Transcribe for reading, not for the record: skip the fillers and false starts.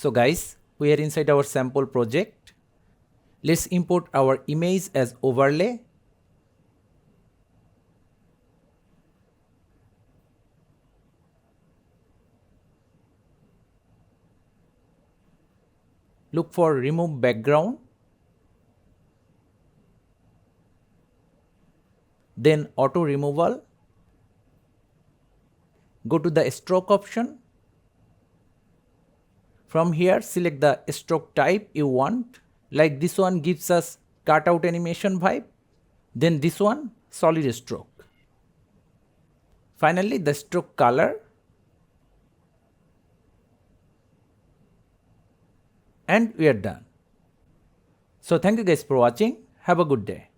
So guys, we are inside our sample project. Let's import our image as overlay. Look for remove background. Then auto removal. Go to the stroke option. From here, select the stroke type you want. Like this one gives us cutout animation vibe. Then this one, solid stroke. Finally, the stroke color. And we are done. So thank you guys for watching. Have a good day.